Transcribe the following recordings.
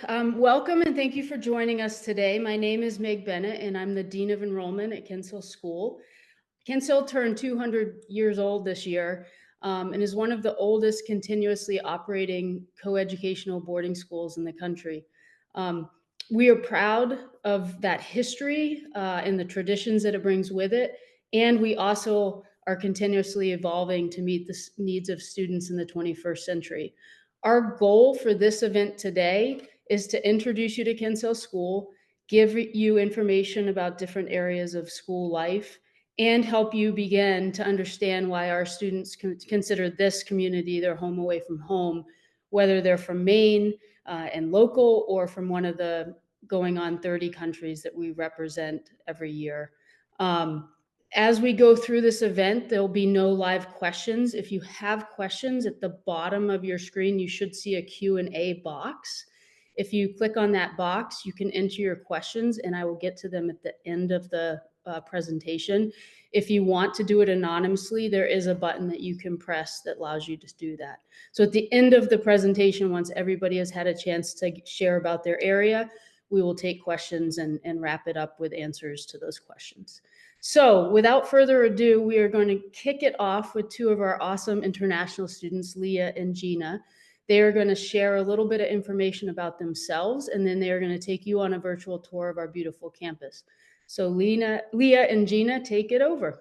Welcome and thank you for joining us today. My name is Meg Bennett and I'm the Dean of Enrollment at Kinsale School. Kinsale turned 200 years old this year and is one of the oldest continuously operating coeducational boarding schools in the country. Um, we are proud of that history and the traditions that it brings with it, and we also are continuously evolving to meet the needs of students in the 21st century. Our goal for this event today is to introduce you to Kinsale School, give you information about different areas of school life, and help you begin to understand why our students consider this community their home away from home, whether they're from Maine and local or from one of the going on 30 countries that we represent every year. As we go through this event, there'll be no live questions. If you have questions at the bottom of your screen, you should see a Q&A box. If you click on that box, you can enter your questions and I will get to them at the end of the presentation. If you want to do it anonymously, there is a button that you can press that allows you to do that. So at the end of the presentation, once everybody has had a chance to share about their area, we will take questions and wrap it up with answers to those questions. So without further ado, we are going to kick it off with two of our awesome international students, Leah and Gina. They are going to share a little bit of information about themselves, and then they are going to take you on a virtual tour of our beautiful campus. So Leah and Gina, take it over.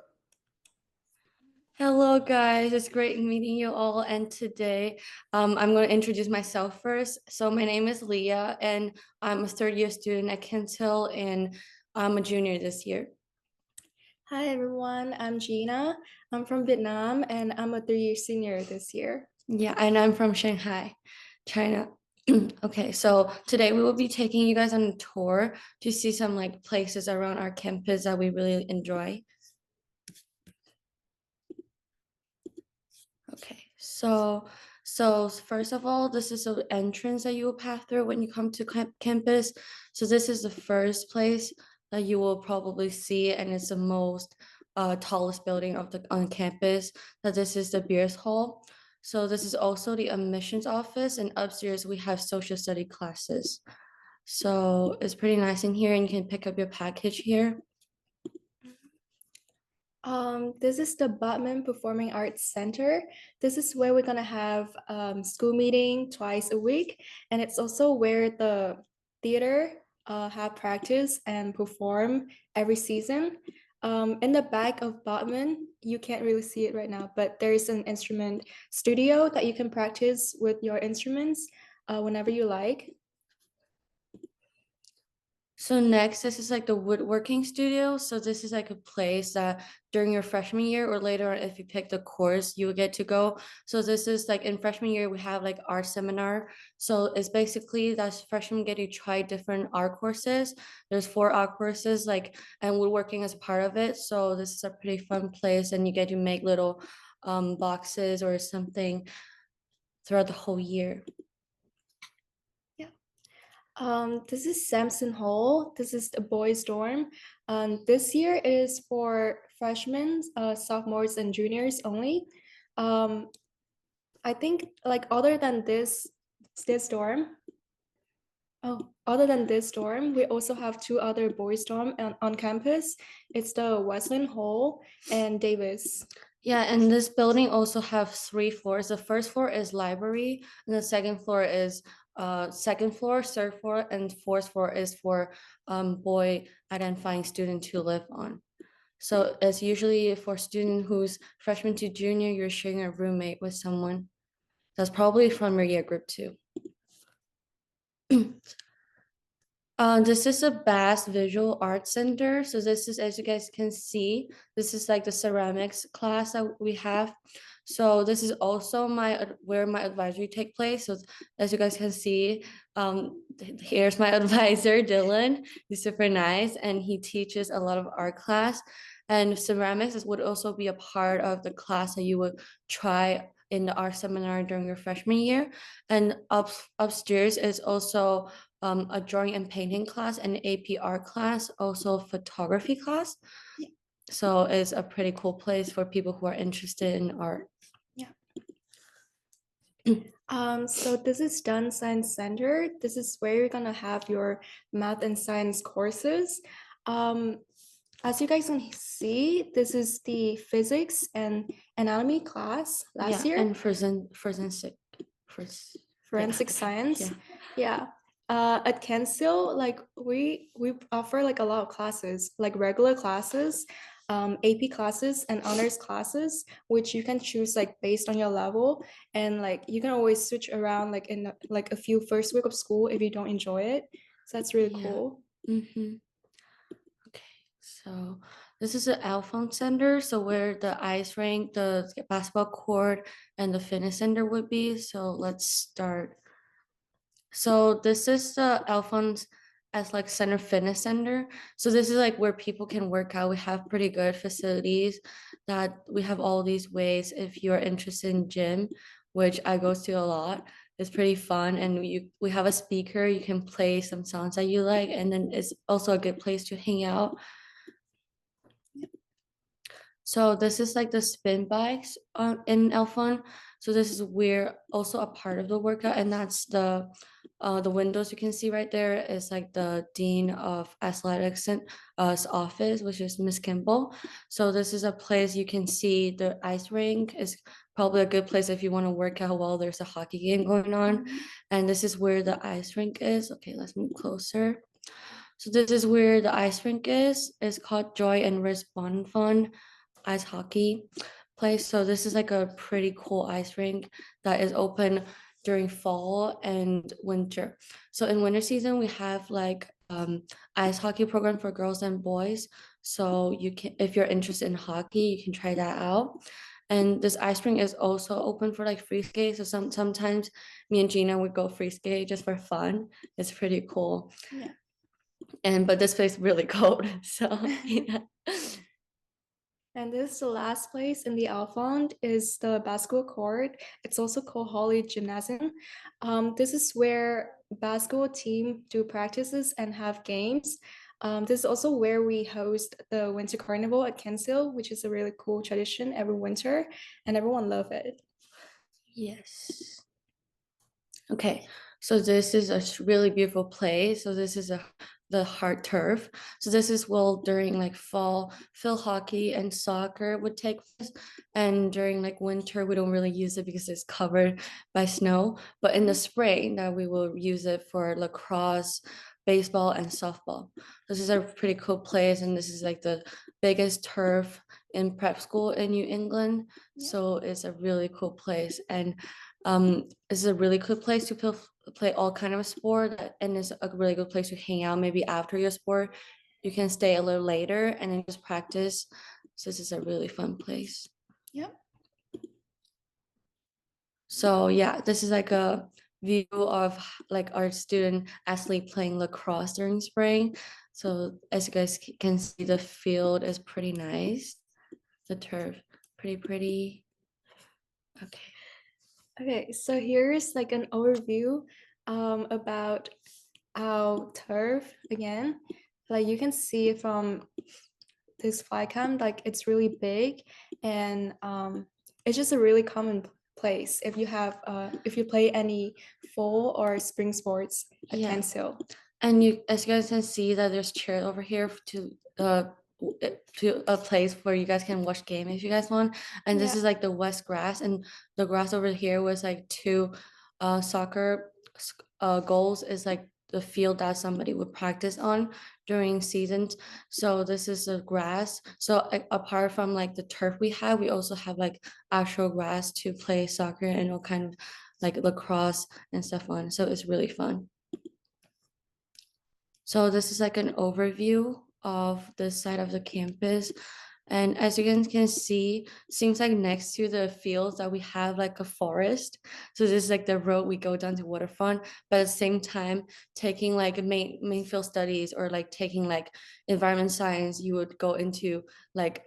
Hello guys, it's great meeting you all, and today I'm going to introduce myself first. So my name is Leah and I'm a third year student at Kinsale and I'm a junior this year. Hi everyone, I'm Gina. I'm from Vietnam and I'm a 3-year senior this year. Yeah, and I'm from Shanghai, China. Okay, so today we will be taking you guys on a tour to see some like places around our campus that we really enjoy. Okay, so first of all, this is the entrance that you will pass through when you come to campus. So this is the first place that you will probably see, and it's the most tallest building of the on campus. That this is the Beers Hall. So this is also the admissions office, and upstairs we have social study classes. So it's pretty nice in here, and you can pick up your package here. This is the Botman Performing Arts Center. This is where we're gonna have school meeting twice a week, and it's also where the theater have practice and perform every season. In the back of Botman, you can't really see it right now, but there is an instrument studio that you can practice with your instruments whenever you like. So next, this is like the woodworking studio. So this is like a place that during your freshman year or later on, if you pick the course, you will get to go. So this is like in freshman year, we have like art seminar. So it's basically that freshmen get to try different art courses. There's 4 art courses, like, and woodworking is part of it. So this is a pretty fun place, and you get to make little boxes or something throughout the whole year. This is Samson Hall. This is the boys' dorm. This year is for freshmen, sophomores, and juniors only. Um, I think like other than this dorm, we also have 2 other boys' dorm on campus. It's the Wesleyan Hall and Davis. Yeah, and this building also have 3 floors. The first floor is library, and the second floor is second floor, third floor, and fourth floor is for boy identifying student to live on. So it's usually for student who's freshman to junior, you're sharing a roommate with someone. That's probably from your year group too. This is a Bass Visual Arts Center. So this is, as you guys can see, this is like the ceramics class that we have. So this is also where my advisory take place. So as you guys can see, here's my advisor, Dylan. He's super nice, and he teaches a lot of art class. And ceramics would also be a part of the class that you would try in the art seminar during your freshman year. And upstairs is also a drawing and painting class, an APR class, also photography class. Yeah. So it's a pretty cool place for people who are interested in art. Yeah. So this is Dun Science Center. This is where you're gonna have your math and science courses. Um, as you guys can see, this is the physics and anatomy class last Yeah, year. and forensic, Forensic okay, science. yeah. Yeah. At Kensil, like we offer like a lot of classes, like regular classes, AP classes and honors classes, which you can choose like based on your level, and like you can always switch around like in like a few first week of school if you don't enjoy it. So that's really Yeah. cool. Mm-hmm. Okay, so this is the Alphone Center, so where the ice rink, the basketball court, and the fitness center would be. So let's start. So this is the Alphonse as like center fitness center. So this is like where people can work out. We have pretty good facilities that we have all these ways. If you're interested in gym, which I go to a lot, it's pretty fun. And we have a speaker, you can play some songs that you like, and then it's also a good place to hang out. So this is like the spin bikes in Elfon. So this is where also a part of the workout, and that's the windows you can see right there is like the dean of athletics and office, which is Miss Kimball. So this is a place you can see the ice rink is probably a good place if you want to work out while there's a hockey game going on. And this is where the ice rink is. Okay, let's move closer. So this is where the ice rink is. It's called Joy and Respond Fun ice hockey place. So this is like a pretty cool ice rink that is open during fall and winter. So in winter season, we have like ice hockey program for girls and boys. So you can, if you're interested in hockey, you can try that out. And this ice rink is also open for like free skate. So sometimes me and Gina would go free skate just for fun. It's pretty cool. Yeah. And but this place really cold. So yeah. And this is the last place in the Alfond is the basketball court. It's also called Holly Gymnasium. This is where basketball team do practices and have games. This is also where we host the Winter Carnival at Kensil, which is a really cool tradition every winter, and everyone love it. Yes. Okay, so this is a really beautiful place. So this is the hard turf. So this is well during like fall, field hockey and soccer would take place. And during like winter, we don't really use it because it's covered by snow. But in the spring, that we will use it for lacrosse, baseball, and softball. This is a pretty cool place, and this is like the biggest turf in prep school in New England. Yeah. So it's a really cool place. And it's a really good place to play all kind of sport, and it's a really good place to hang out. Maybe after your sport, you can stay a little later and then just practice. So this is a really fun place. Yep. So yeah, this is like a view of like our student athlete playing lacrosse during spring. So as you guys can see, the field is pretty nice. The turf, pretty. Okay. Okay, so here's like an overview about our turf again. Like you can see from this flycam, like it's really big, and it's just a really common place if you have if you play any fall or spring sports at Yeah. Kensil. And you, as you guys can see, that there's chairs over here to a place where you guys can watch game if you guys want. And this Yeah. is like the west grass, and the grass over here was like two soccer goals is like the field that somebody would practice on during seasons. So this is the grass. So apart from like the turf we have, we also have like actual grass to play soccer and all kind of like lacrosse and stuff on. So it's really fun. So this is like an overview of the side of the campus. And as you guys can see, seems like next to the fields that we have like a forest. So this is like the road we go down to waterfront, but at the same time, taking like main field studies or like taking like environment science, you would go into like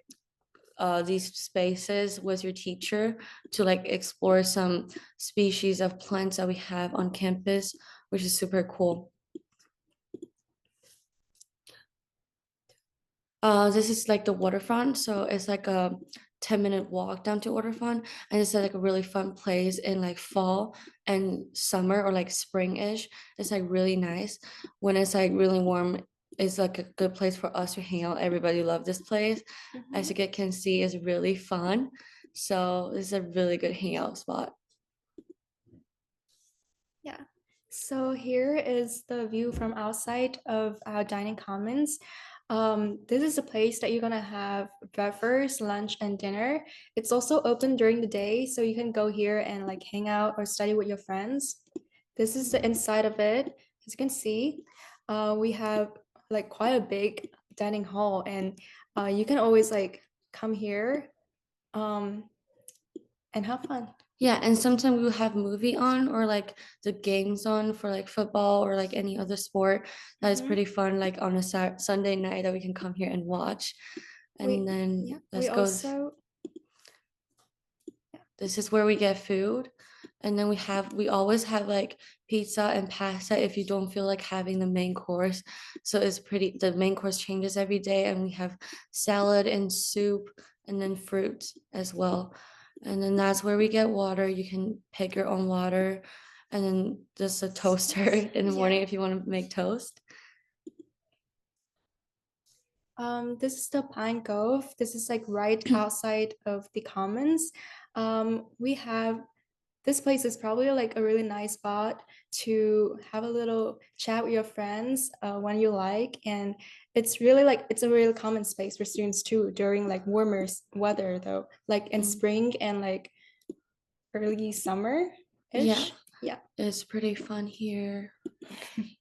these spaces with your teacher to like explore some species of plants that we have on campus, which is super cool. This is like the waterfront, so it's like 10-minute walk down to Waterfront, and it's like a really fun place in like fall and summer or like spring-ish. It's like really nice when it's like really warm. It's like a good place for us to hang out. Everybody love this place. As you can see, it's really fun. So this is a really good hangout spot. Yeah. So here is the view from outside of our dining commons. This is a place that you're gonna have breakfast, lunch, and dinner. It's also open during the day, so you can go here and like hang out or study with your friends. This is the inside of it. As you can see, we have like quite a big dining hall, and you can always like come here and have fun. Yeah, and sometimes we'll have movie on or like the games on for like football or like any other sport. That is Mhm. pretty fun, like on a Sunday night that we can come here and watch. We- And then Yeah, let's we go. also This is where we get food. And then we always have like pizza and pasta if you don't feel like having the main course. So it's pretty, the main course changes every day, and we have salad and soup and then fruit as well. And then that's where we get water. You can pick your own water. And then just a toaster in the morning Yeah. if you want to make toast. This is the Pine Cove. This is like right outside of the Commons. We have this place is probably like a really nice spot to have a little chat with your friends when you like, and it's really like it's a really common space for students too during like warmer weather though, like in Mm. spring and like early summer Yeah. ish. Yeah. It's pretty fun here. Okay.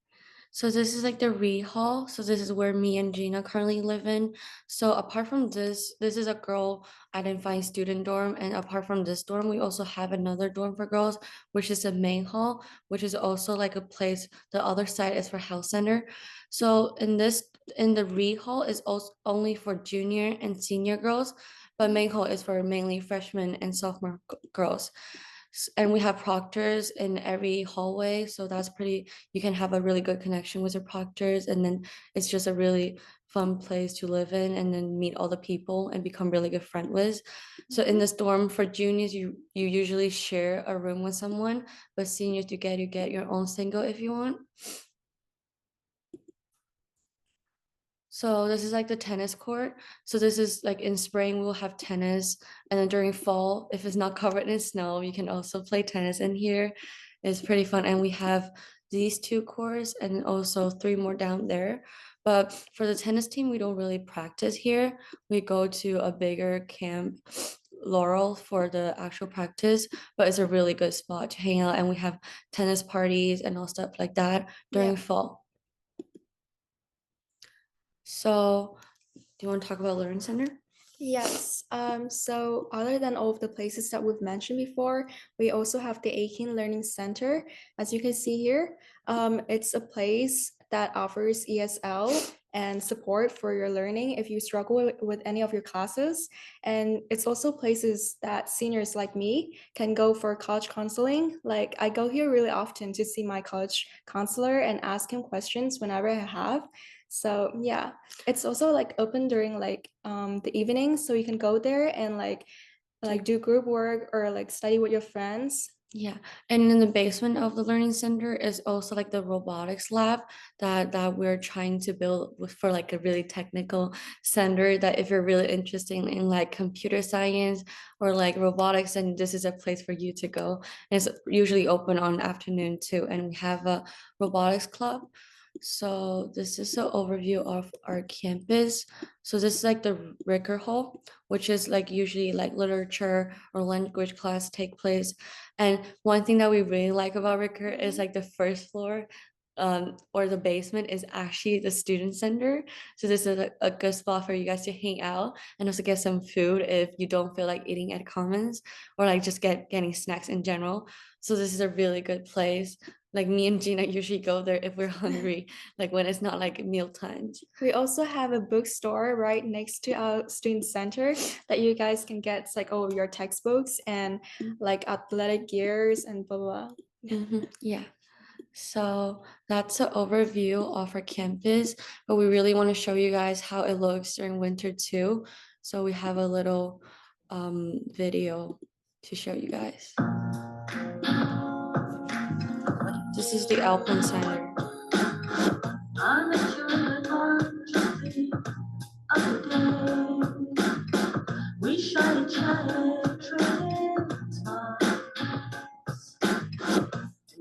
So this is like the Reed Hall. So this is where me and Gina currently live in. So apart from this, this is a girl identifying student dorm. And apart from this dorm, we also have another dorm for girls, which is the main hall, which is also like a place. The other side is for health center. So in the Reed Hall is also only for junior and senior girls, but main hall is for mainly freshmen and sophomore girls. And we have proctors in every hallway, so that's pretty, you can have a really good connection with your proctors, and then it's just a really fun place to live in and then meet all the people and become really good friend with. So in this dorm for juniors, you usually share a room with someone, but seniors you get your own single if you want. So this is like the tennis court. So this is like in spring we'll have tennis, and then during fall, if it's not covered in snow, you can also play tennis in here. It's pretty fun, and we have these two courts and also three more down there. But for the tennis team, we don't really practice here. We go to a bigger camp, Laurel, for the actual practice, but it's a really good spot to hang out, and we have tennis parties and all stuff like that during Yeah. fall. So, do you want to talk about Learning Center? Yes. So other than all of the places that we've mentioned before, we also have the Aiken Learning Center. As you can see here, it's a place that offers ESL and support for your learning if you struggle with any of your classes. And it's also places that seniors like me can go for college counseling. Like I go here really often to see my college counselor and ask him questions whenever I have. So yeah, it's also like open during like the evening, so you can go there and like do group work or like study with your friends. Yeah, and in the basement of the learning center is also like the robotics lab that we're trying to build for like a really technical center, that if you're really interested in like computer science or like robotics, then this is a place for you to go. And it's usually open on afternoon too, and we have a robotics club. So this is an overview of our campus. So this is like the Ricker Hall, which is like usually like literature or language class take place. And one thing that we really like about Ricker is like the first floor or the basement is actually the student center. So this is a good spot for you guys to hang out and also get some food if you don't feel like eating at Commons, or like just getting snacks in general. So this is a really good place. Like me and Gina usually go there if we're hungry, like when it's not like meal times. We also have a bookstore right next to our student center that you guys can get like all of your textbooks and like athletic gears and blah blah. Yeah. So that's an overview of our campus, but we really want to show you guys how it looks during winter too. So we have a little video to show you guys. This is the Alpine Center.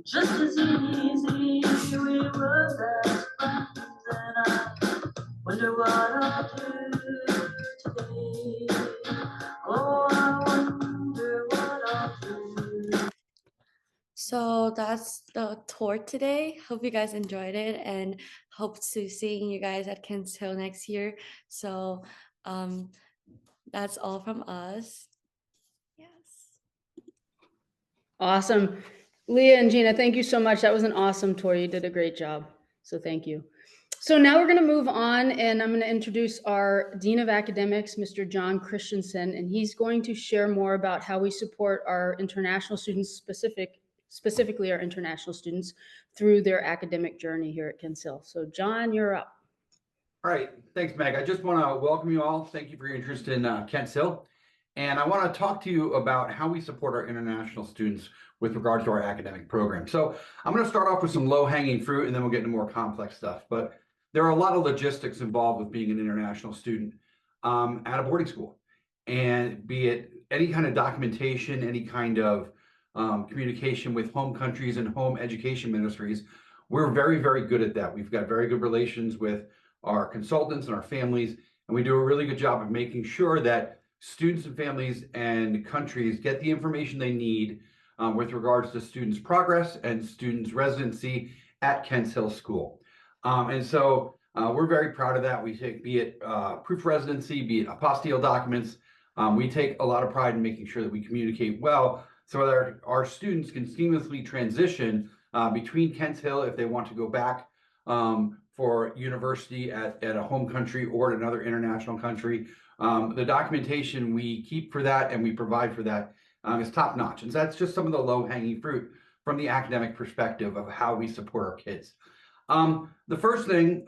Just as easy, we were best friends, and I wonder what I'll do today. Oh, I wonder what I'll do. So that's the tour today. Hope you guys enjoyed it and hope to seeing you guys at Kents Hill next year. So that's all from us. Yes. Awesome. Leah and Gina, thank you so much. That was an awesome tour. You did a great job. So thank you. So now we're going to move on, and I'm going to introduce our Dean of Academics, Mr. John Christensen, and he's going to share more about how we support our international students, specifically our international students, through their academic journey here at Kents Hill. So John, you're up. All right, thanks, Meg. I just want to welcome you all. Thank you for your interest in Kents Hill. And I want to talk to you about how we support our international students with regards to our academic program. So I'm going to start off with some low-hanging fruit, and then we'll get into more complex stuff. But there are a lot of logistics involved with being an international student at a boarding school. And be it any kind of documentation, any kind of communication with home countries and home education ministries, we're very, very good at that. We've got very good relations with our consultants and our families, and we do a really good job of making sure that students and families and countries get the information they need with regards to students' progress and students' residency at Kents Hill School. And so we're very proud of that. We take, be it proof of residency, be it apostille documents, we take a lot of pride in making sure that we communicate well so that our students can seamlessly transition between Kents Hill if they want to go back for university at a home country or at another international country. The documentation we keep for that and we provide for that is top notch. And so that's just some of the low hanging fruit from the academic perspective of how we support our kids. The first thing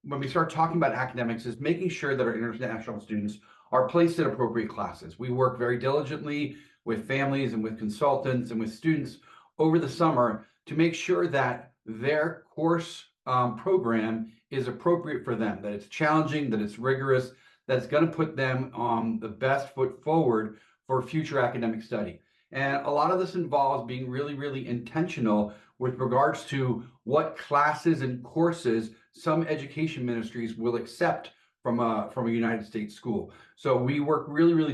when we start talking about academics is making sure that our international students are placed in appropriate classes. We work very diligently with families and with consultants and with students over the summer to make sure that their course program is appropriate for them, that it's challenging, that it's rigorous, that's going to put them on the best foot forward for future academic study. And a lot of this involves being really, really intentional with regards to what classes and courses some education ministries will accept from a United States school. So we work really, really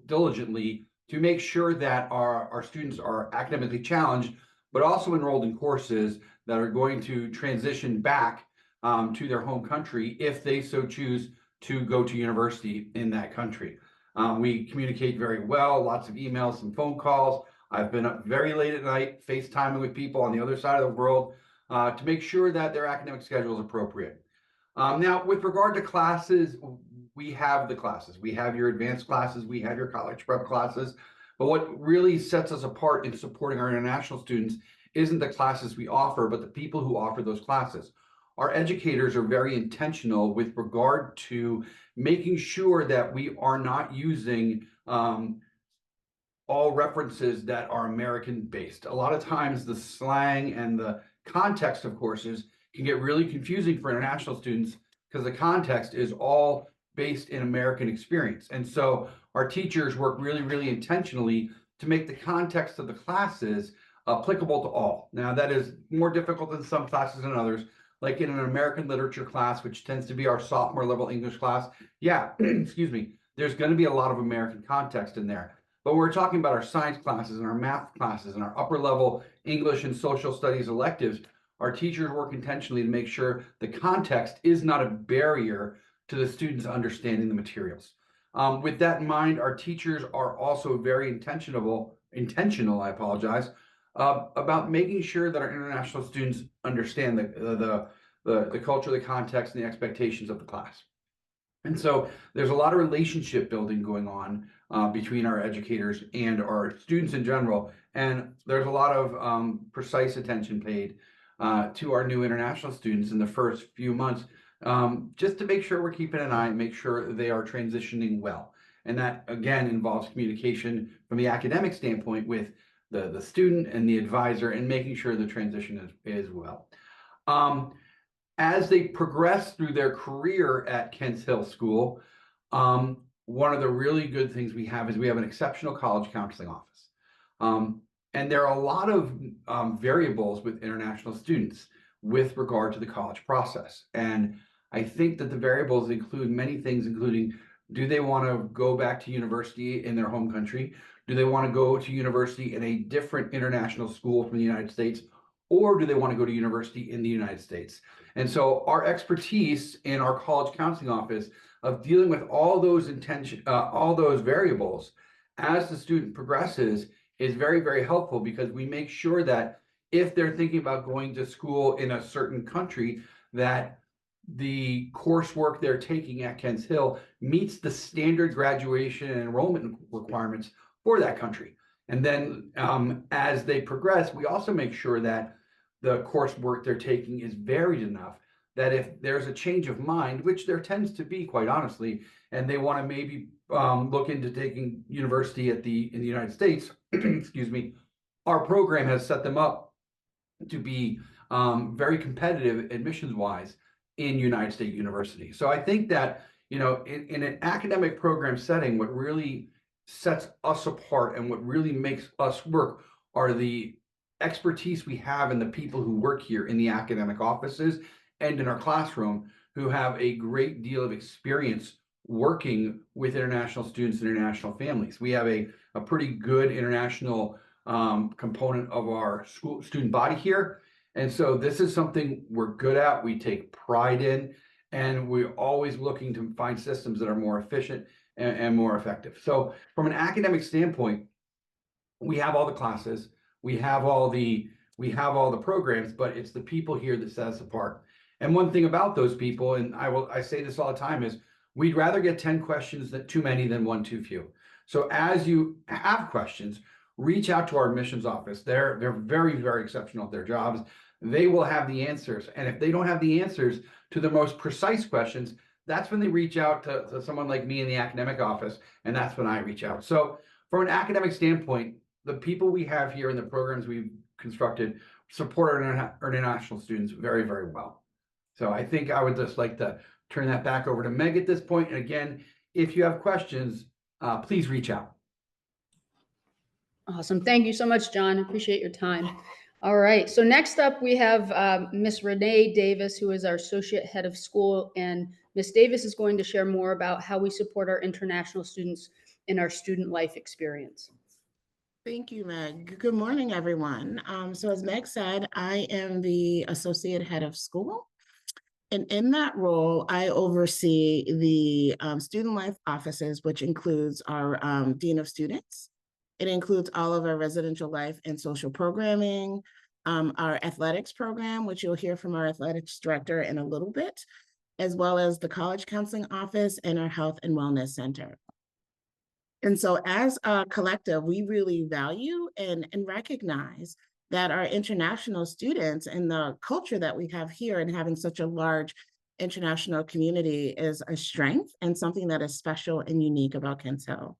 diligently to make sure that our students are academically challenged, but also enrolled in courses that are going to transition back to their home country if they so choose to go to university in that country. We communicate very well, lots of emails and phone calls. I've been up very late at night, FaceTiming with people on the other side of the world to make sure that their academic schedule is appropriate. Now, with regard to classes, we have the classes. We have your advanced classes, we have your college prep classes. But what really sets us apart in supporting our international students isn't the classes we offer, but the people who offer those classes. Our educators are very intentional with regard to making sure that we are not using all references that are American based. A lot of times the slang and the context of courses can get really confusing for international students because the context is all based in American experience. And so our teachers work really, really intentionally to make the context of the classes applicable to all. Now, that is more difficult in some classes than others, like in an American literature class, which tends to be our sophomore level English class. Yeah, excuse me, there's going to be a lot of American context in there. But we're talking about our science classes and our math classes and our upper level English and social studies electives. Our teachers work intentionally to make sure the context is not a barrier to the students understanding the materials. With that in mind, our teachers are also very intentional, I apologize, about making sure that our international students understand the culture, the context, and the expectations of the class. And so there's a lot of relationship building going on between our educators and our students in general. And there's a lot of precise attention paid to our new international students in the first few months, just to make sure we're keeping an eye and make sure they are transitioning well. And that, again, involves communication from the academic standpoint with the student and the advisor, and making sure the transition is well. As they progress through their career at Kents Hill School, one of the really good things we have is we have an exceptional college counseling office. And there are a lot of variables with international students with regard to the college process. And I think that the variables include many things, including, do they want to go back to university in their home country? Do they want to go to university in a different international school from the United States? Or do they want to go to university in the United States? And so our expertise in our college counseling office of dealing with all those variables as the student progresses is very, very helpful, because we make sure that if they're thinking about going to school in a certain country, that the coursework they're taking at Kents Hill meets the standard graduation and enrollment requirements for that country. And then as they progress, we also make sure that the coursework they're taking is varied enough that if there's a change of mind, which there tends to be, quite honestly, and they want to maybe look into taking university in the United States, excuse me, our program has set them up to be very competitive admissions-wise in United States University. So I think that, you know, in an academic program setting, what really sets us apart and what really makes us work are the expertise we have in the people who work here in the academic offices and in our classroom, who have a great deal of experience working with international students and international families. We have a pretty good international component of our school student body here. And so this is something we're good at, we take pride in, and we're always looking to find systems that are more efficient and more effective. So from an academic standpoint, we have all the classes, we have all the programs, but it's the people here that set us apart. And one thing about those people, and I say this all the time, is we'd rather get 10 questions too many than 1 too few. So as you have questions, reach out to our admissions office. They're very, very exceptional at their jobs. They will have the answers. And if they don't have the answers to the most precise questions, that's when they reach out to someone like me in the academic office, and that's when I reach out. So from an academic standpoint, the people we have here and the programs we've constructed support our international students very, very well. So I think I would just like to turn that back over to Meg at this point. And again, if you have questions, please reach out. Awesome. Thank you so much, John. Appreciate your time. All right. So next up, we have Miss Renee Davis, who is our Associate Head of School. And Miss Davis is going to share more about how we support our international students in our student life experience. Thank you, Meg. Good morning, everyone. So as Meg said, I am the Associate Head of School. And in that role, I oversee the student life offices, which includes our Dean of Students. It includes all of our residential life and social programming, our athletics program, which you'll hear from our athletics director in a little bit, as well as the college counseling office and our health and wellness center. And so as a collective, we really value and recognize that our international students and the culture that we have here and having such a large international community is a strength and something that is special and unique about Kents Hill.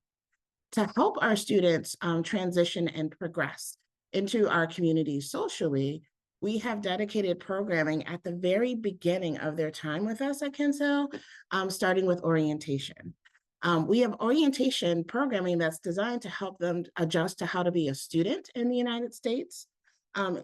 To help our students transition and progress into our community socially, we have dedicated programming at the very beginning of their time with us at Kents Hill, starting with orientation. We have orientation programming that's designed to help them adjust to how to be a student in the United States,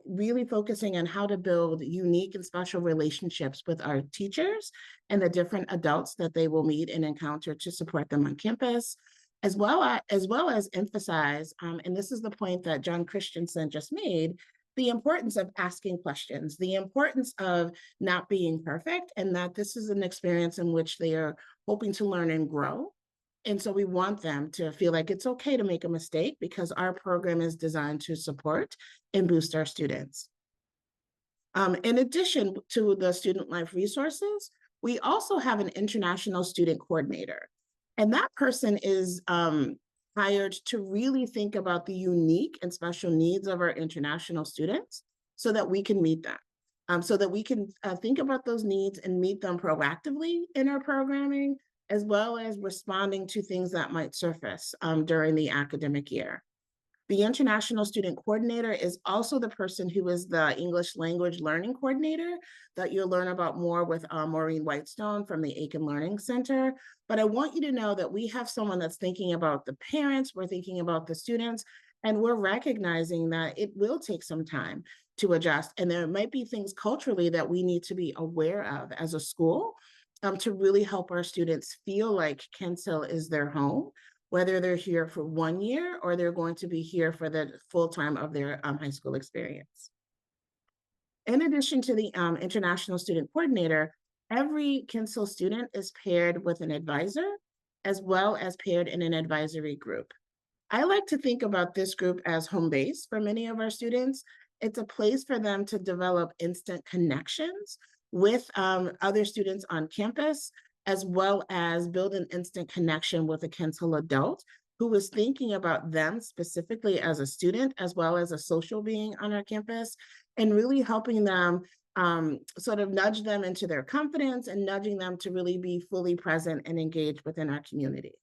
really focusing on how to build unique and special relationships with our teachers and the different adults that they will meet and encounter to support them on campus, as well as emphasize, and this is the point that John Christensen just made, the importance of asking questions, the importance of not being perfect, and that this is an experience in which they are hoping to learn and grow. And so we want them to feel like it's okay to make a mistake, because our program is designed to support and boost our students. In addition to the student life resources, we also have an international student coordinator. And that person is hired to really think about the unique and special needs of our international students so that we can meet them, so that we can think about those needs and meet them proactively in our programming, as well as responding to things that might surface during the academic year. The International Student Coordinator is also the person who is the English Language Learning Coordinator that you'll learn about more with Maureen Whitestone from the Aiken Learning Center. But I want you to know that we have someone that's thinking about the parents, we're thinking about the students, and we're recognizing that it will take some time to adjust. And there might be things culturally that we need to be aware of as a school to really help our students feel like Kents Hill is their home, whether they're here for 1 year or they're going to be here for the full time of their high school experience. In addition to the International Student Coordinator, every Kents Hill student is paired with an advisor as well as paired in an advisory group. I like to think about this group as home base for many of our students. It's a place for them to develop instant connections with other students on campus, as well as build an instant connection with a Kents Hill adult who is thinking about them specifically as a student, as well as a social being on our campus, and really helping them sort of nudge them into their confidence and nudging them to really be fully present and engaged within our community.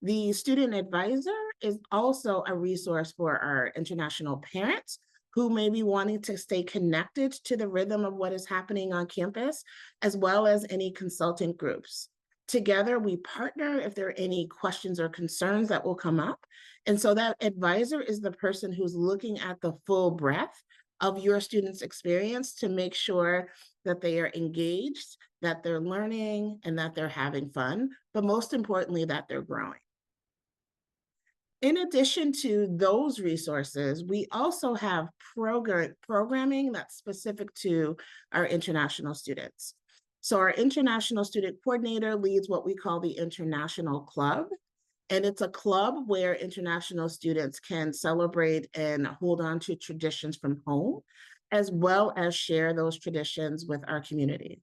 The student advisor is also a resource for our international parents who may be wanting to stay connected to the rhythm of what is happening on campus, as well as any consultant groups. Together, we partner if there are any questions or concerns that will come up. And so that advisor is the person who's looking at the full breadth of your students' experience to make sure that they are engaged, that they're learning, and that they're having fun, but most importantly, that they're growing. In addition to those resources, we also have programming that's specific to our international students. So our International Student Coordinator leads what we call the International Club. And it's a club where international students can celebrate and hold on to traditions from home, as well as share those traditions with our community.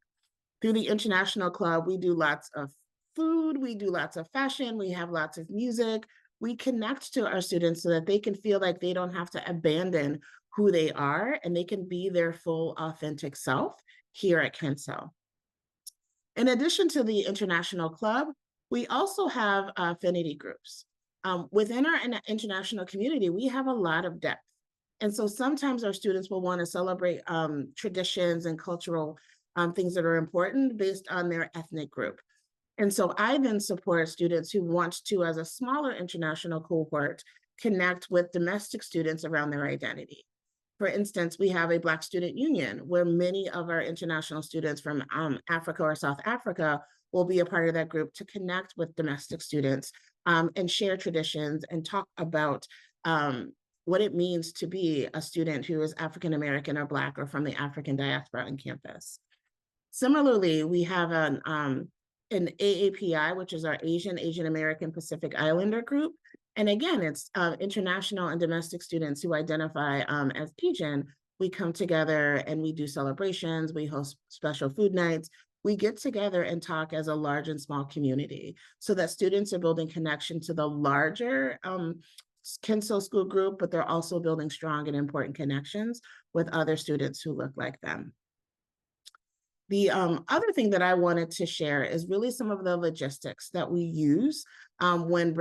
Through the International Club, we do lots of food, we do lots of fashion, we have lots of music. We connect to our students so that they can feel like they don't have to abandon who they are and they can be their full authentic self here at Kents Hill. In addition to the International Club, we also have affinity groups. Within our international community, we have a lot of depth. And so sometimes our students will want to celebrate traditions and cultural things that are important based on their ethnic group. And so I then support students who want to, as a smaller international cohort, connect with domestic students around their identity. For instance, we have a Black Student Union where many of our international students from Africa or South Africa will be a part of that group to connect with domestic students and share traditions and talk about what it means to be a student who is African American or Black or from the African diaspora on campus. Similarly, we have an AAPI, which is our Asian American Pacific Islander group. And again, it's international and domestic students who identify as Pijin. We come together and we do celebrations, we host special food nights. We get together and talk as a large and small community so that students are building connection to the larger Kents Hill School group, but they're also building strong and important connections with other students who look like them. The other thing that I wanted to share is really some of the logistics that we use when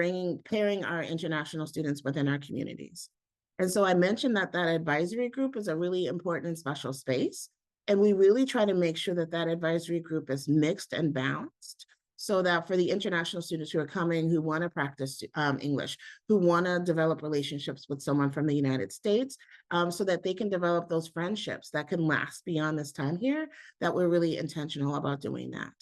pairing our international students within our communities. And so I mentioned that advisory group is a really important and special space. And we really try to make sure that advisory group is mixed and balanced so that for the international students who are coming, who want to practice English, who want to develop relationships with someone from the United States, so that they can develop those friendships that can last beyond this time here, that we're really intentional about doing that.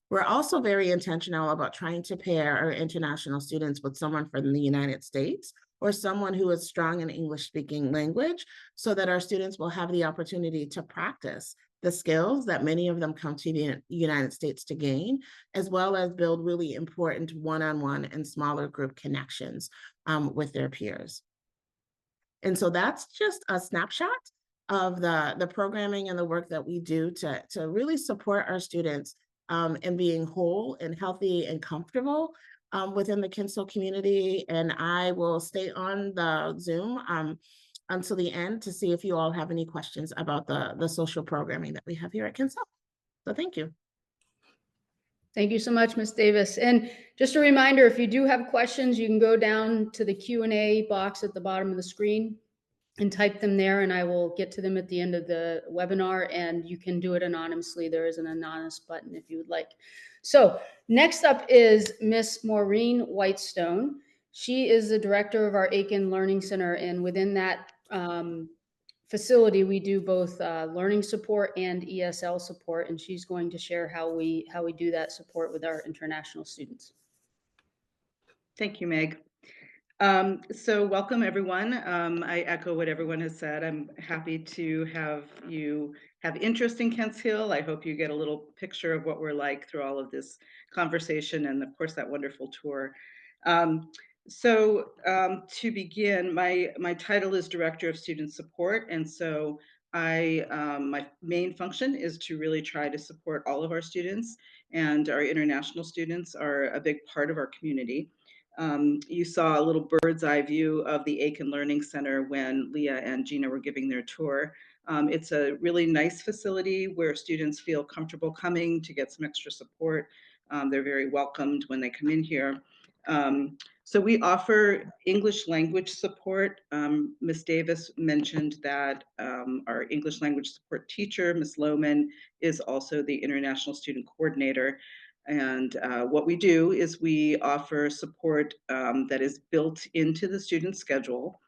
We're also very intentional about trying to pair our international students with someone from the United States or someone who is strong in English speaking language so that our students will have the opportunity to practice the skills that many of them come to the United States to gain, as well as build really important one-on-one and smaller group connections with their peers. And so that's just a snapshot of the programming and the work that we do to really support our students in being whole and healthy and comfortable within the Kents Hill community. And I will stay on the Zoom until the end to see if you all have any questions about the social programming that we have here at Kents Hill. So thank you. Thank you so much, Ms. Davis. And just a reminder, if you do have questions, you can go down to the Q&A box at the bottom of the screen and type them there, and I will get to them at the end of the webinar, and you can do it anonymously. There is an anonymous button if you would like. So next up is Miss Maureen Whitestone. She is the director of our Aiken Learning Center, and within that facility, we do both learning support and ESL support, and she's going to share how we do that support with our international students. Thank you, Meg. So welcome, everyone. I echo what everyone has said. I'm happy to have you have interest in Kents Hill. I hope you get a little picture of what we're like through all of this conversation and, of course, that wonderful tour. To begin, my title is Director of Student Support, and so my main function is to really try to support all of our students, and our international students are a big part of our community. You saw a little bird's eye view of the Aiken Learning Center when Leah and Gina were giving their tour. It's a really nice facility where students feel comfortable coming to get some extra support. They're very welcomed when they come in here. So we offer English language support. Ms. Davis mentioned that our English language support teacher, Ms. Lohman, is also the International Student Coordinator. And what we do is we offer support that is built into the student schedule.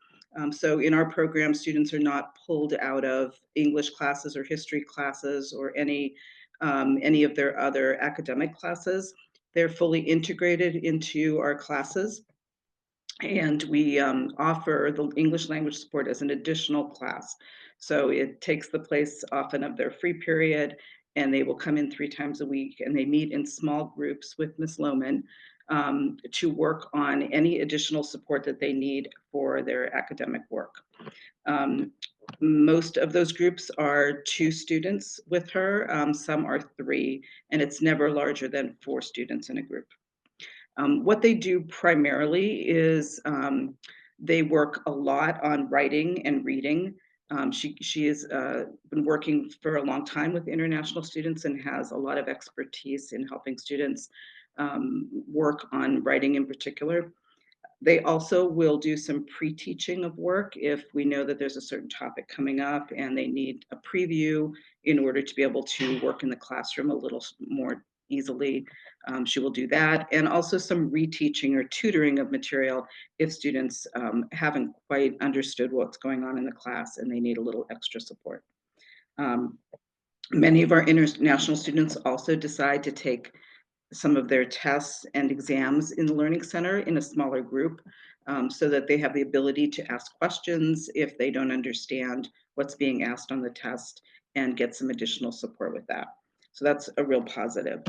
So in our program, students are not pulled out of English classes or history classes or any of their other academic classes. They're fully integrated into our classes. And we offer the English language support as an additional class. So it takes the place often of their free period, and they will come in 3 times a week, and they meet in small groups with Ms. Lohman to work on any additional support that they need for their academic work. Most of those groups are 2 students with her, some are 3, and it's never larger than 4 students in a group. What they do primarily is they work a lot on writing and reading. She has been working for a long time with international students and has a lot of expertise in helping students work on writing in particular. They also will do some pre-teaching of work if we know that there's a certain topic coming up and they need a preview in order to be able to work in the classroom a little more easily. She will do that, and also some reteaching or tutoring of material if students haven't quite understood what's going on in the class and they need a little extra support. Many of our international students also decide to take some of their tests and exams in the Learning Center in a smaller group so that they have the ability to ask questions if they don't understand what's being asked on the test and get some additional support with that. So that's a real positive.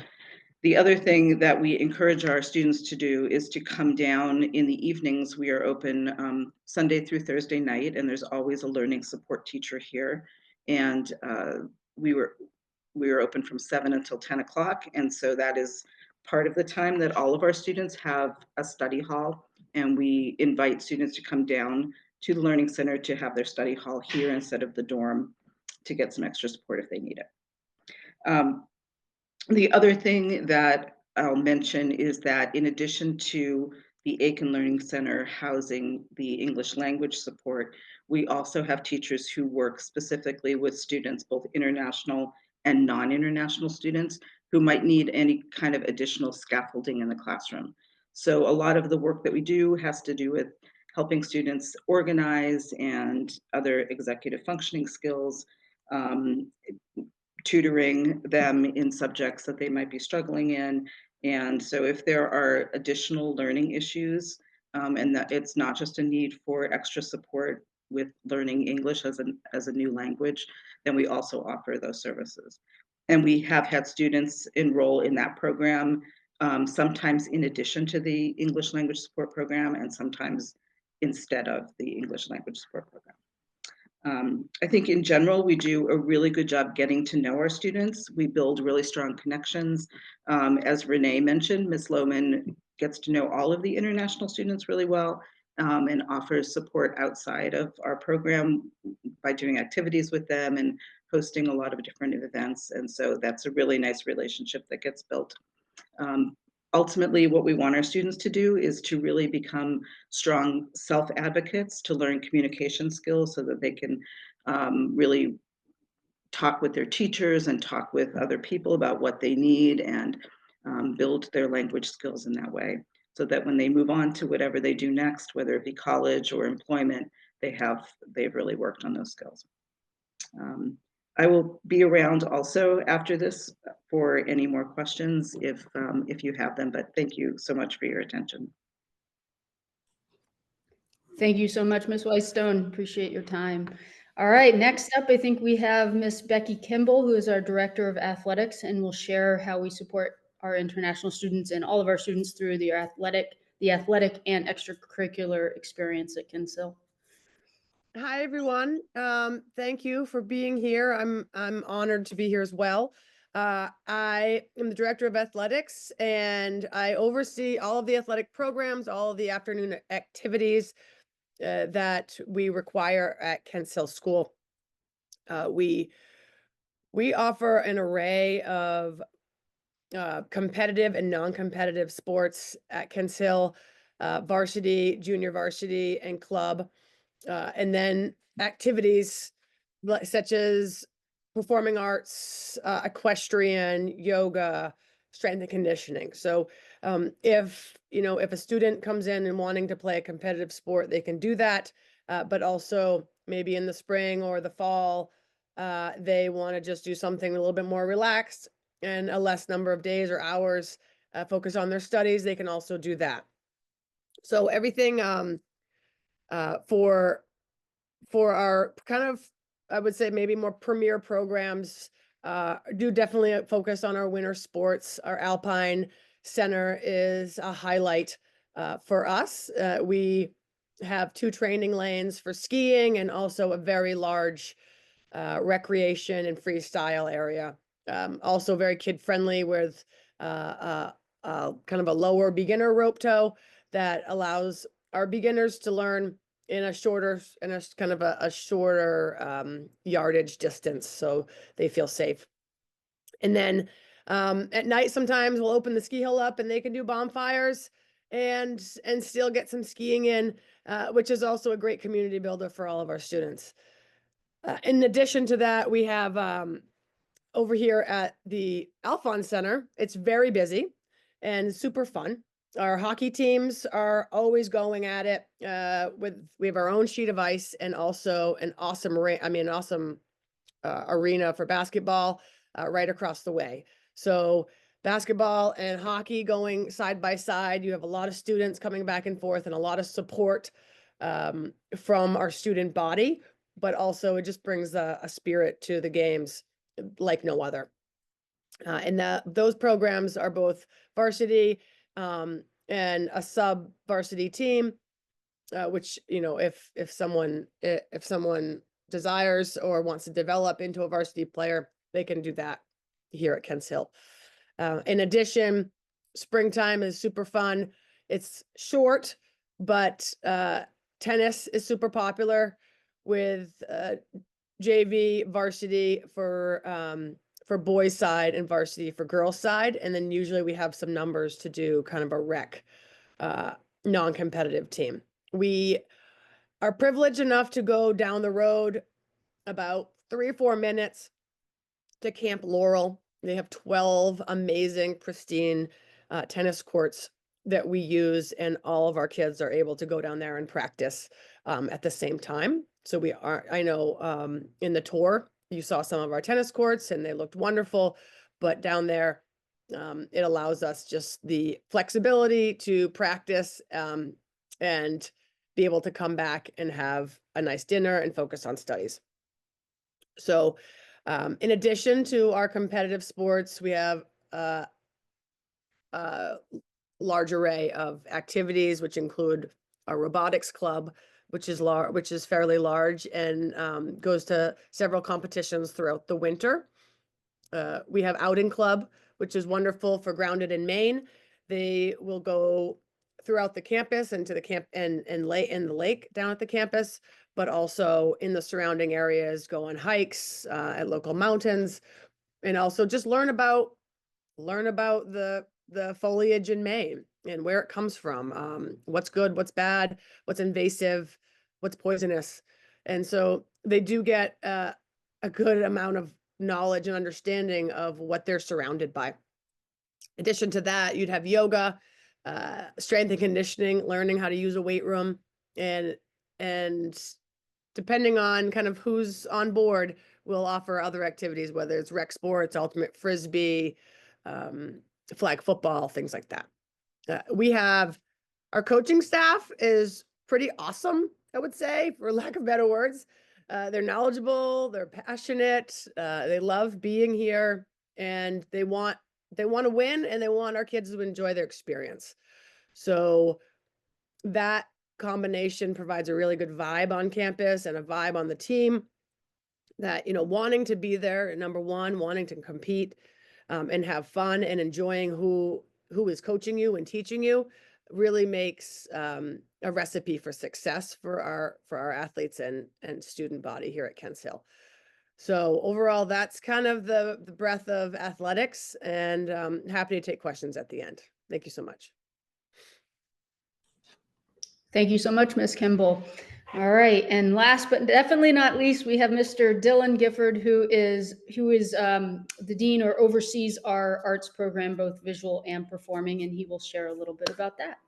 The other thing that we encourage our students to do is to come down in the evenings. We are open Sunday through Thursday night, and there's always a learning support teacher here. And we were open from 7 until 10 o'clock. And so that is part of the time that all of our students have a study hall. And we invite students to come down to the Learning Center to have their study hall here instead of the dorm to get some extra support if they need it. The other thing that I'll mention is that in addition to the Aiken Learning Center housing the English language support, we also have teachers who work specifically with students, both international and non-international students, who might need any kind of additional scaffolding in the classroom. So a lot of the work that we do has to do with helping students organize and other executive functioning skills, tutoring them in subjects that they might be struggling in. And so if there are additional learning issues, and that it's not just a need for extra support with learning English as a new language, then we also offer those services. And we have had students enroll in that program, sometimes in addition to the English language support program and sometimes instead of the English language support program. I think in general, we do a really good job getting to know our students. We build really strong connections. As Renee mentioned, Ms. Lohman gets to know all of the international students really well and offers support outside of our program by doing activities with them and hosting a lot of different events. And so that's a really nice relationship that gets built. Ultimately, what we want our students to do is to really become strong self-advocates, to learn communication skills so that they can really talk with their teachers and talk with other people about what they need, and build their language skills in that way, so that when they move on to whatever they do next, whether it be college or employment, they've really worked on those skills. I will be around also after this for any more questions if you have them, but thank you so much for your attention. Thank you so much, Ms. Whitestone. Appreciate your time. All right, next up, I think we have Miss Becky Kimball, who is our Director of Athletics, and will share how we support our international students and all of our students through the athletic and extracurricular experience at Kinsale. Hi, everyone. Thank you for being here. I'm honored to be here as well. I am the Director of Athletics, and I oversee all of the athletic programs, all of the afternoon activities that we require at Kent Hill School. We offer an array of competitive and non-competitive sports at Kent Hill, varsity, junior varsity, and club. And then activities such as performing arts, equestrian, yoga, strength and conditioning. So if a student comes in and wanting to play a competitive sport, they can do that. But also maybe in the spring or the fall, they want to just do something a little bit more relaxed and a less number of days or hours, focus on their studies, they can also do that. So everything for our kind of, I would say maybe more premier programs, do definitely focus on our winter sports. Our Alpine Center is a highlight for us. We have 2 training lanes for skiing and also a very large recreation and freestyle area. Also very kid friendly with kind of a lower beginner rope tow that allows our beginners to learn in a shorter yardage distance, so they feel safe. And then at night, sometimes we'll open the ski hill up and they can do bonfires and still get some skiing in, which is also a great community builder for all of our students. In addition to that, we have over here at the Alphonse Center, it's very busy and super fun. Our hockey teams are always going at it. We have our own sheet of ice and also an awesome arena for basketball right across the way. So basketball and hockey going side by side. You have a lot of students coming back and forth and a lot of support from our student body, but also it just brings a spirit to the games like no other. And those programs are both varsity and a sub varsity team, which, if someone desires or wants to develop into a varsity player, they can do that here at Kent Hill. In addition, springtime is super fun. It's short, but tennis is super popular with JV varsity for boys side and varsity for girls side. And then usually we have some numbers to do kind of a rec non-competitive team. We are privileged enough to go down the road about 3 or 4 minutes to Camp Laurel. They have 12 amazing, pristine tennis courts that we use, and all of our kids are able to go down there and practice at the same time. So I know in the tour, you saw some of our tennis courts and they looked wonderful, but down there, it allows us just the flexibility to practice and be able to come back and have a nice dinner and focus on studies. So in addition to our competitive sports, we have a large array of activities, which include our robotics club, which is fairly large and goes to several competitions throughout the winter. We have outing club, which is wonderful for Grounded in Maine. They will go throughout the campus and to the camp and lay in the lake down at the campus, but also in the surrounding areas, go on hikes at local mountains, and also just learn about the the foliage in May and where it comes from, what's good, what's bad, what's invasive, what's poisonous. And so they do get a good amount of knowledge and understanding of what they're surrounded by. In addition to that, you'd have yoga, strength and conditioning, learning how to use a weight room, and depending on kind of who's on board, we'll offer other activities, whether it's rec sports, ultimate frisbee, flag football, things like that. We have our coaching staff is pretty awesome, I would say, for lack of better words. They're knowledgeable, they're passionate, they love being here, and they want to win, and they want our kids to enjoy their experience. So that combination provides a really good vibe on campus and a vibe on the team that, you know, wanting to be there, number one, wanting to compete and have fun and enjoying who is coaching you and teaching you really makes a recipe for success for our athletes and student body here at Kents Hill. So overall, that's kind of the breadth of athletics, and happy to take questions at the end. Thank you so much. Thank you so much, Ms. Kimball. All right, and last but definitely not least, we have Mr. Dylan Gifford, who is the dean or oversees our arts program, both visual and performing, and he will share a little bit about that.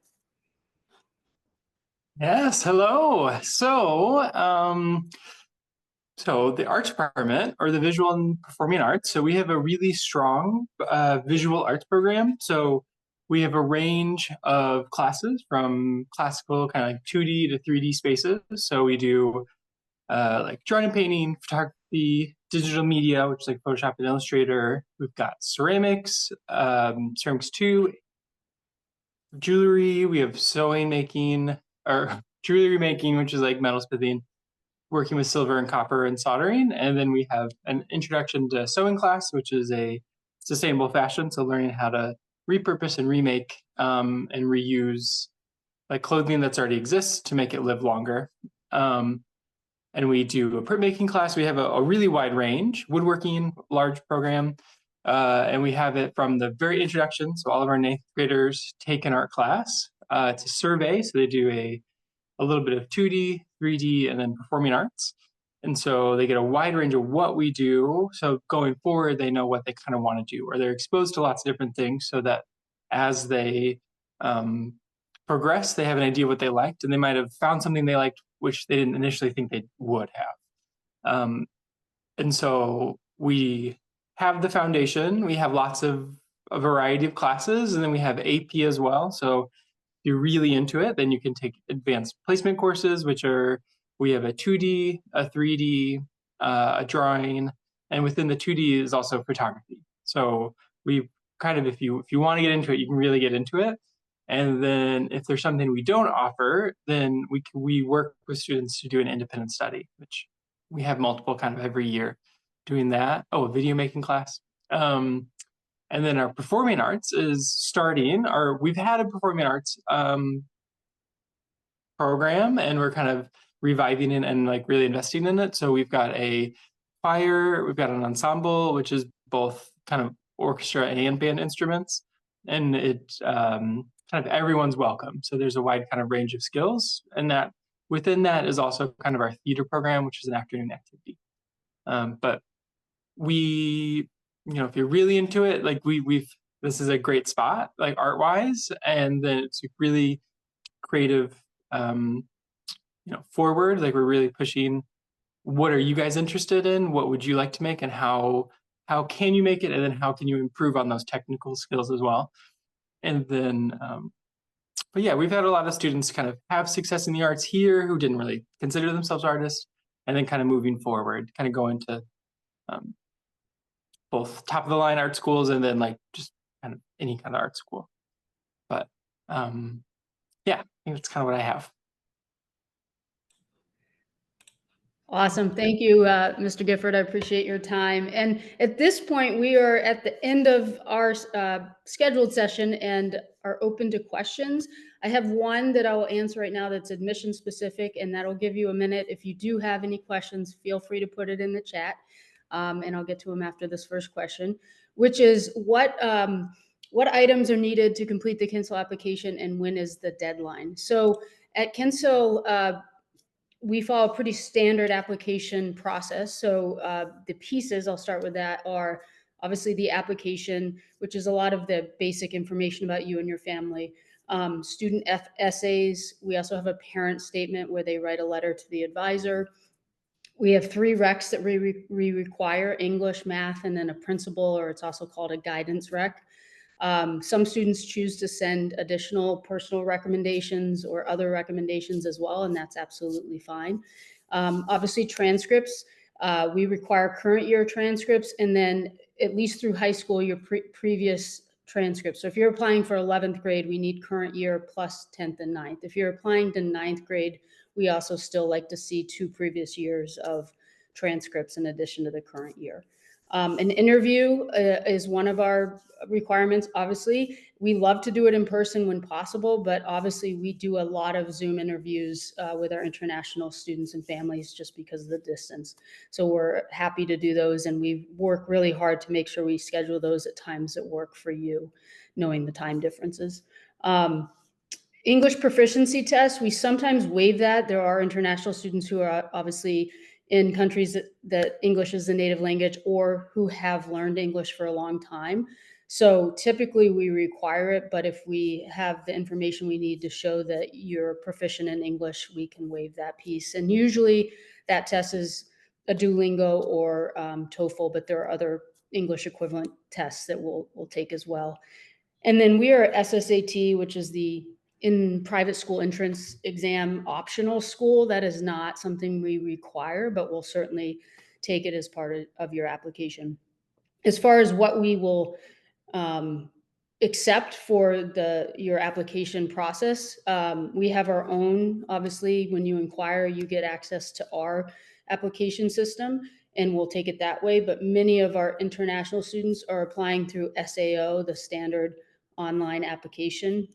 Yes, hello. So the arts department, or the visual and performing arts, so we have a really strong visual arts program. So we have a range of classes from classical kind of like 2D to 3D spaces. So we do like drawing and painting, photography, digital media, which is like Photoshop and Illustrator. We've got ceramics, ceramics 2, jewelry. We have sewing making, or jewelry making, which is like metal smithing, working with silver and copper and soldering. And then we have an introduction to sewing class, which is a sustainable fashion. So learning how to repurpose and remake and reuse like clothing that's already exists to make it live longer. And we do a printmaking class. We have a really wide range, woodworking, large program. And we have it from the very introduction. So all of our 9th graders take an art class. It's a survey. So they do a little bit of 2D, 3D, and then performing arts. And so they get a wide range of what we do. So going forward, they know what they kind of want to do, or they're exposed to lots of different things so that as they progress, they have an idea what they liked, and they might have found something they liked, which they didn't initially think they would have. And so we have the foundation. We have lots of a variety of classes, and then we have AP as well. So if you're really into it, then you can take advanced placement courses, which are, we have a 2D, a 3D, a drawing, and within the 2D is also photography. So we kind of, if you want to get into it, you can really get into it. And then if there's something we don't offer, then we work with students to do an independent study, which we have multiple kind of every year doing that. Oh, a video making class. And then our performing arts is starting, we've had a performing arts program, and we're kind of reviving it and like really investing in it. So we've got a choir, we've got an ensemble, which is both kind of orchestra and band instruments. And it kind of everyone's welcome. So there's a wide kind of range of skills, and that within that is also kind of our theater program, which is an afternoon activity. But we, you know, if you're really into it, like this is a great spot, like art wise, and then it's really creative, you know, forward. Like we're really pushing, what are you guys interested in? What would you like to make, and how can you make it? And then how can you improve on those technical skills as well? And then, but yeah, we've had a lot of students kind of have success in the arts here who didn't really consider themselves artists, and then kind of moving forward, kind of going to both top of the line art schools and then like just kind of any kind of art school. But yeah, I think that's kind of what I have. Awesome. Thank you, Mr. Gifford. I appreciate your time. And at this point, we are at the end of our scheduled session and are open to questions. I have one that I will answer right now that's admission specific, and that'll give you a minute. If you do have any questions, feel free to put it in the chat, and I'll get to them after this first question, which is what what items are needed to complete the Kensil application and when is the deadline? So at Kensil, we follow a pretty standard application process. So the pieces, I'll start with that, are obviously the application, which is a lot of the basic information about you and your family. Student essays. We also have a parent statement where they write a letter to the advisor. We have 3 recs that we require: English, math, and then a principal, or it's also called a guidance rec. Some students choose to send additional personal recommendations or other recommendations as well, and that's absolutely fine. Obviously, transcripts. We require current year transcripts, and then at least through high school, your previous transcripts. So if you're applying for 11th grade, we need current year plus 10th and 9th. If you're applying to 9th grade, we also still like to see 2 previous years of transcripts in addition to the current year. An interview is one of our requirements. Obviously, we love to do it in person when possible, but obviously we do a lot of Zoom interviews with our international students and families just because of the distance. So we're happy to do those, and we work really hard to make sure we schedule those at times that work for you, knowing the time differences. English proficiency test, we sometimes waive that. There are international students who are obviously in countries that English is the native language or who have learned English for a long time. So typically we require it, but if we have the information we need to show that you're proficient in English, we can waive that piece. And usually that test is a Duolingo or TOEFL, but there are other English equivalent tests that we'll take as well. And then we are SSAT, which is the in private school entrance exam optional school. That is not something we require, but we'll certainly take it as part of your application. As far as what we will accept for your application process, we have our own. Obviously, when you inquire, you get access to our application system, and we'll take it that way. But many of our international students are applying through SAO, the standard online application,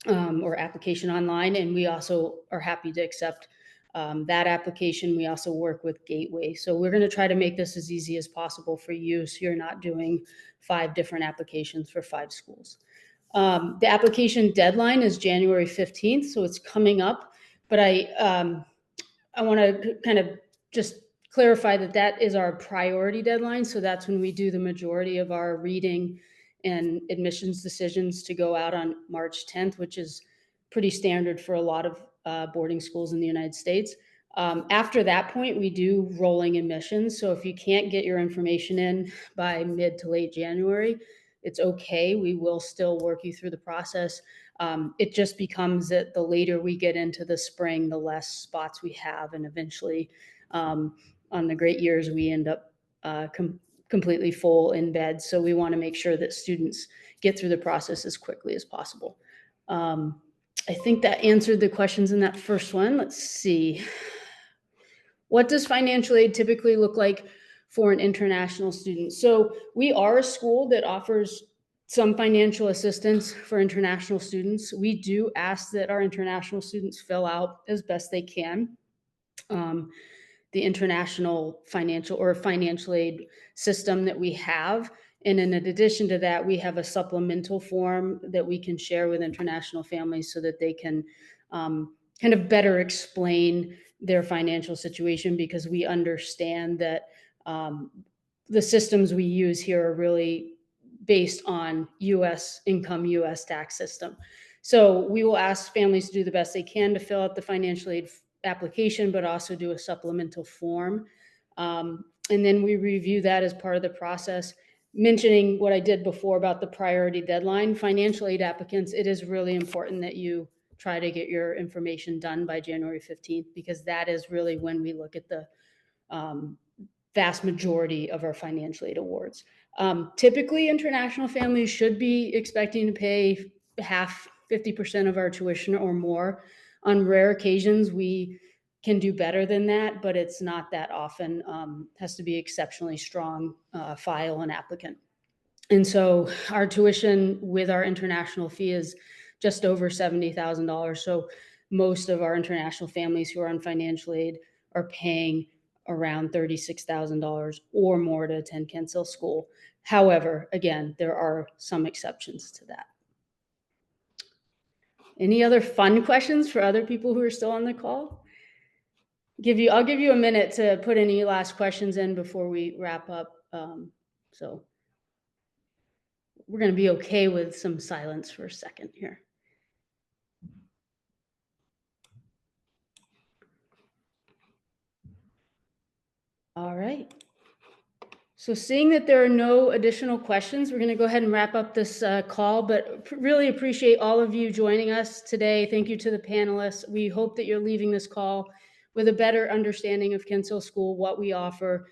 or application online, and we also are happy to accept that application. We also work with Gateway. So we're going to try to make this as easy as possible for you, so you're not doing 5 different applications for 5 schools. The application deadline is January 15th, so it's coming up, but I want to kind of just clarify that that is our priority deadline. So that's when we do the majority of our reading and admissions decisions to go out on March 10th, which is pretty standard for a lot of boarding schools in the United States. After that point, we do rolling admissions. So if you can't get your information in by mid to late January, it's okay. We will still work you through the process. It just becomes that the later we get into the spring, the less spots we have. And eventually, on the great years, we end up completely full in beds. So we want to make sure that students get through the process as quickly as possible. I think that answered the questions in that first one. Let's see. What does financial aid typically look like for an international student? So we are a school that offers some financial assistance for international students. We do ask that our international students fill out as best they can the international financial aid system that we have. And in addition to that, we have a supplemental form that we can share with international families so that they can kind of better explain their financial situation, because we understand that the systems we use here are really based on US income, US tax system. So we will ask families to do the best they can to fill out the financial aid application, but also do a supplemental form. And then we review that as part of the process. Mentioning what I did before about the priority deadline, financial aid applicants, it is really important that you try to get your information done by January 15th, because that is really when we look at the vast majority of our financial aid awards. Typically, international families should be expecting to pay half, 50% of our tuition or more. On rare occasions, we can do better than that, but it's not that often. Has to be exceptionally strong file and applicant. And so our tuition with our international fee is just over $70,000. So most of our international families who are on financial aid are paying around $36,000 or more to attend Kent Hill School. However, again, there are some exceptions to that. Any other fun questions for other people who are still on the call? I'll give you a minute to put any last questions in before we wrap up. So we're going to be okay with some silence for a second here. All right. So seeing that there are no additional questions, we're going to go ahead and wrap up this call, but really appreciate all of you joining us today. Thank you to the panelists. We hope that you're leaving this call with a better understanding of Kent Hill School, what we offer,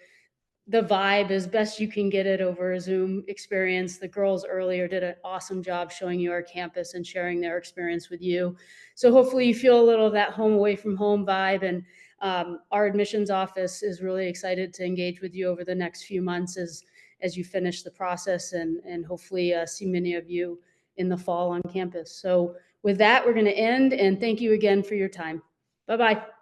the vibe as best you can get it over a Zoom experience. The girls earlier did an awesome job showing you our campus and sharing their experience with you. So hopefully you feel a little of that home away from home vibe, and our admissions office is really excited to engage with you over the next few months as you finish the process, and hopefully see many of you in the fall on campus. So with that, we're going to end, and thank you again for your time. Bye-bye.